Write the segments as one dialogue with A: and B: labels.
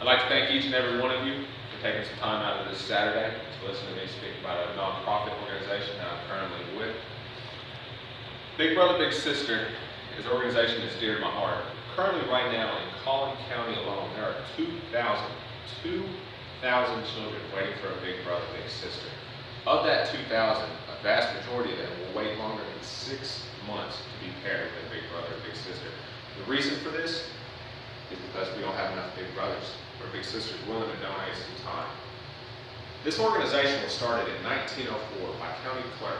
A: I'd like to thank each and every one of you for taking some time out of this Saturday to listen to me speak about a nonprofit organization that I'm currently with. Big Brother Big Sister is an organization that's dear to my heart. Currently, right now in Collin County alone, there are 2,000 children waiting for a Big Brother Big Sister. Of that 2,000, a vast majority of them will wait longer than 6 months to be paired with a Big Brother or Big Sister. The reason for this is because we don't have enough Big Brothers or Big Sisters willing to donate some time. This organization was started in 1904 by County Clerk,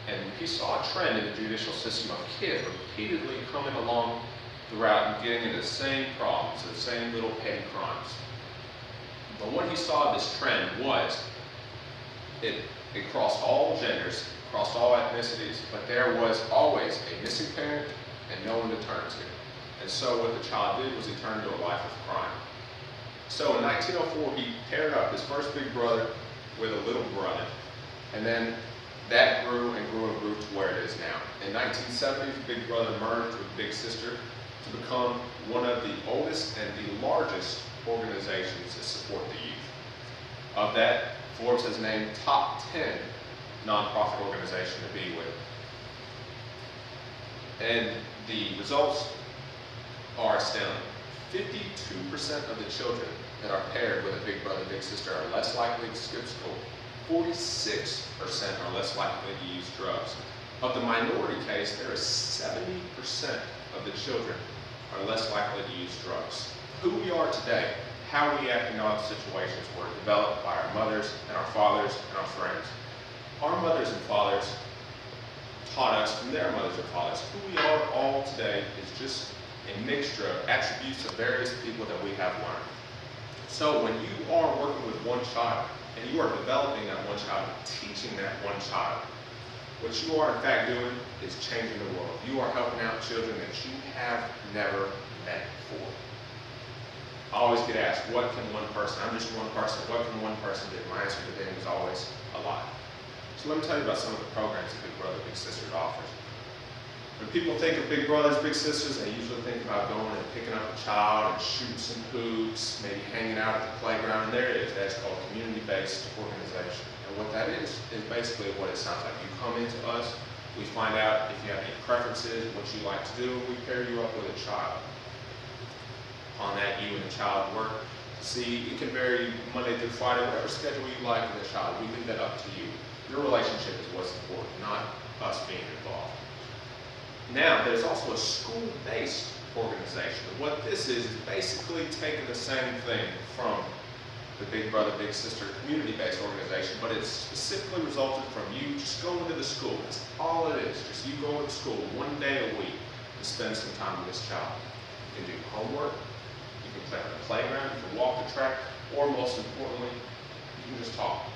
A: and he saw a trend in the judicial system of kids repeatedly coming along throughout and getting into the same problems, the same little petty crimes. But what he saw this trend was, it crossed all genders, crossed all ethnicities, but there was always a missing parent and no one to turn to. And so what the child did was he turned to a life of crime. So in 1904, he paired up his first Big Brother with a little brother. And then that grew and grew and grew to where it is now. In 1970, Big Brother merged with Big Sister to become one of the oldest and the largest organizations that support the youth. Of that, Forbes has named top 10 nonprofit organization to be with. And the results are astounding. 52% of the children that are paired with a Big Brother, Big Sister are less likely to skip school. 46% are less likely to use drugs. Of the minority case, there is 70% of the children are less likely to use drugs. Who we are today, how we act in all situations were developed by our mothers and our fathers and our friends. Our mothers and fathers taught us from their mothers and fathers. Who we are all today is just a mixture of attributes of various people that we have learned. So when you are working with one child and you are developing that one child, teaching that one child, what you are in fact doing is changing the world. You are helping out children that you have never met before. I always get asked, what can one person, I'm just one person, what can one person do? My answer to them is always a lot. So let me tell you about some of the programs that Big Brother Big Sisters offers. When people think of Big Brothers, Big Sisters, they usually think about going and picking up a child and shooting some hoops, maybe hanging out at the playground, and there it is. That's called community-based organization. And what that is basically what it sounds like. You come into us, we find out if you have any preferences, what you like to do, and we pair you up with a child. On that, you and the child work. See, it can vary Monday through Friday, whatever schedule you like with the child. We leave that up to you. Your relationship is what's important, not us being involved. Now, there's also a school-based organization. What this is basically taking the same thing from the Big Brother, Big Sister community-based organization, but it's specifically resulted from you just going to the school. That's all it is. Just you go to school one day a week to spend some time with this child. You can do homework, you can play on the playground, you can walk the track, or most importantly, you can just talk.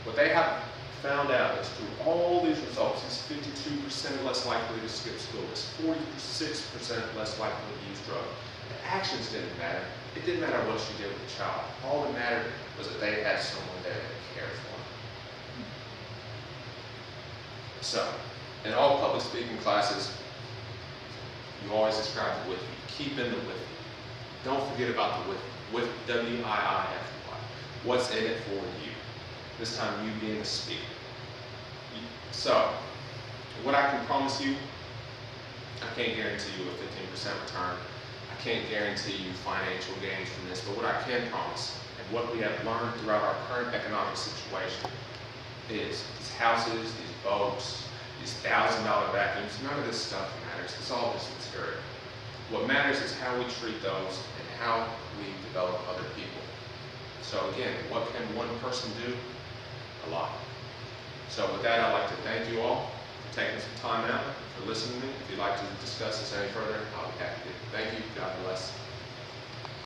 A: What they have found out is through all these results, it's 52% less likely to skip school, it's 46% less likely to use drugs. The actions didn't matter. It didn't matter what you did with the child. All that mattered was that they had someone there that cared for them. So, in all public speaking classes, you always describe the with you. Keep in the with you. Don't forget about the with you. With W-I-I-F-Y. What's in it for you? This time you being the speaker. So, what I can promise you, I can't guarantee you a 15% return. I can't guarantee you financial gains from this, but what I can promise, and what we have learned throughout our current economic situation, is these houses, these boats, these $1,000 vacuums, none of this stuff matters. It's all just material. What matters is how we treat those and how we develop other people. So again, what can one person do? A lot. So with that, I'd like to thank you all for taking some time out, for listening to me. If you'd like to discuss this any further, I'll be happy to. Thank you. God bless.